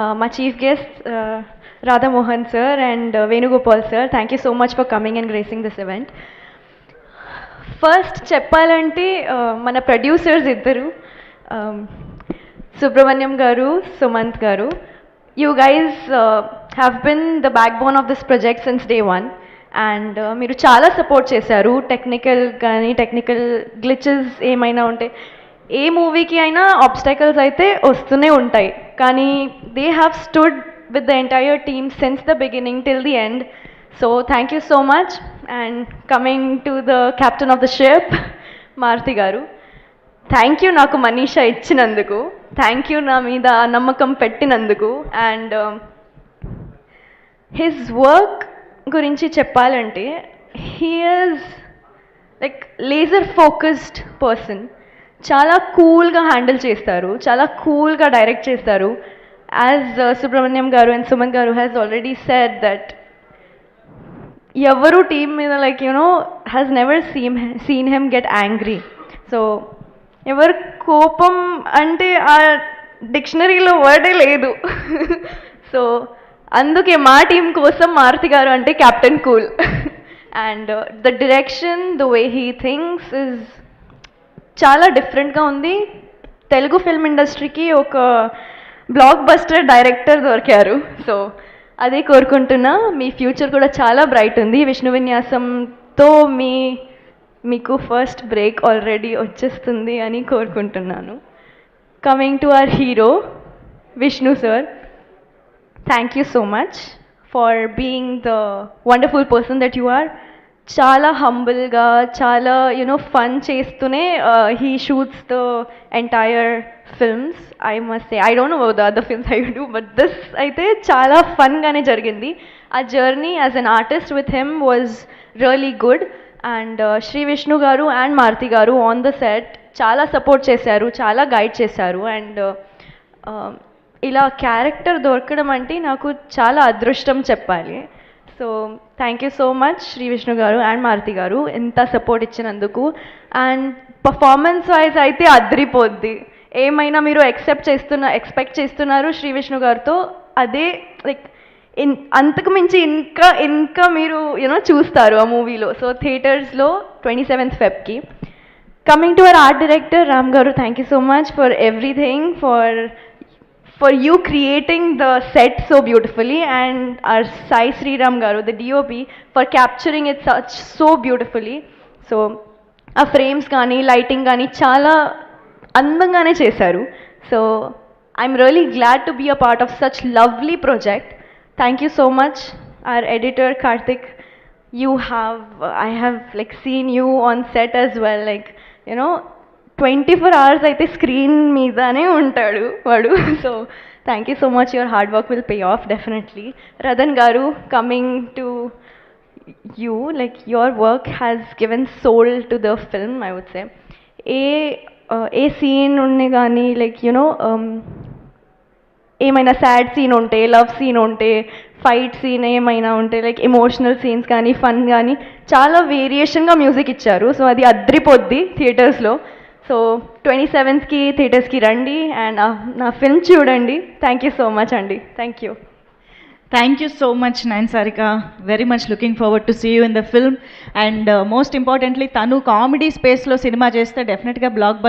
My chief guests, Radha Mohan sir and Venugopal sir, thank you so much for coming and gracing this event. First చెప్పాలంటే మన producers ఇద్దరు సుబ్రహ్మణ్యం గారు సుమంత్ గారు you guys have been the back bone of this project since day one and మీరు చాలా support చేశారు technical కానీ technical glitches ఏమైనా ఉంటే ఏ మూవీకి అయినా ఆబ్స్టైకల్స్ అయితే వస్తూనే ఉంటాయి కానీ they have stood with the entire team since the beginning till the end. So thank you so much, and coming to the captain of the ship, Maruti garu, thank you naku Manisha ichinanduku, thank you na meeda nammakam pettinanduku, and his work gurinchi cheppalante he is like laser focused person, chala cool ga handle chestaru, chala cool ga direct chestaru. As Subramanyam garu and Suman garu has already said that ఎవరు team మీద like you know has never seen him get angry. So ఎవరు కోపం అంటే ఆ డిక్షనరీలో వర్డే లేదు. So అందుకే మా team కోసం మారుతి గారు అంటే captain cool. And the direction the way he thinks is చాలా డిఫరెంట్గా ఉంది. తెలుగు ఫిల్మ్ ఇండస్ట్రీకి ఒక బ్లాక్ బస్టర్ డైరెక్టర్ దొరికారు. సో అదే కోరుకుంటున్నా. మీ ఫ్యూచర్ కూడా చాలా బ్రైట్ ఉంది. విష్ణు విన్యాసంతో మీకు ఫస్ట్ బ్రేక్ ఆల్రెడీ వచ్చేస్తుంది అని కోరుకుంటున్నాను. Coming to our hero Vishnu sir, thank you so much for being the wonderful person that you are. చాలా హంబుల్గా చాలా యూనో ఫన్ చేస్తూనే he shoots the entire films. I must say I don't know the other films I do but this అయితే చాలా ఫన్గానే జరిగింది. ఆ journey as an artist with him was really good. And Shri Vishnu garu and Maruthi garu on the set చాలా support చేశారు, చాలా guide చేశారు. And ఇలా క్యారెక్టర్ దొరకడం అంటే నాకు చాలా అదృష్టం చెప్పాలి. So thank you so much Shri Vishnu garu and Maruthi గారు ఎంత సపోర్ట్ ఇచ్చినందుకు. అండ్ పర్ఫార్మెన్స్ వైజ్ అయితే అదిరిపోద్ది. ఏమైనా మీరు ఎక్స్పెక్ట్ చేస్తున్నారు శ్రీ విష్ణు గారితో అదే లైక్ అంతకు మించి ఇంకా మీరు యూనో చూస్తారు ఆ మూవీలో. సో థియేటర్స్లో 27th Febకి. Coming to our art director Ram గారు, thank you so much for everything, for you creating the set so beautifully, and our Sai Sriram garu, the DOP, for capturing it so beautifully. So a frames gaani lighting gaani chala andangane chesaru. So I'm really glad to be a part of such lovely project. Thank you so much. Our editor Karthik, I have like seen you on set as well, like you know 24 hours అయితే screen మీదనే ఉంటాడు వాడు. So thank you so much, your hard work will pay off definitely. Ratan గారు, coming to you, like your work has given soul to the film I would say. ఏ scene ఉండే కానీ like you know ఏమైనా sad scene ఉంటే, love scene ఉంటే, fight scene ఏమైనా ఉంటే, like emotional scenes కానీ ఫన్ కానీ చాలా వేరియేషన్గా మ్యూజిక్ ఇచ్చారు. సో అది అద్రిపోద్ది థియేటర్స్లో. సో 27th థియేటర్స్కి రండి అండ్ నా ఫిల్మ్ చూడండి. థ్యాంక్ యూ సో మచ్ అండి. Thank you. Thank you so much, Nayan Sarika. Very much looking forward to see you in the film. And most importantly, tanu comedy space lo cinema cheste definitely ga blockbuster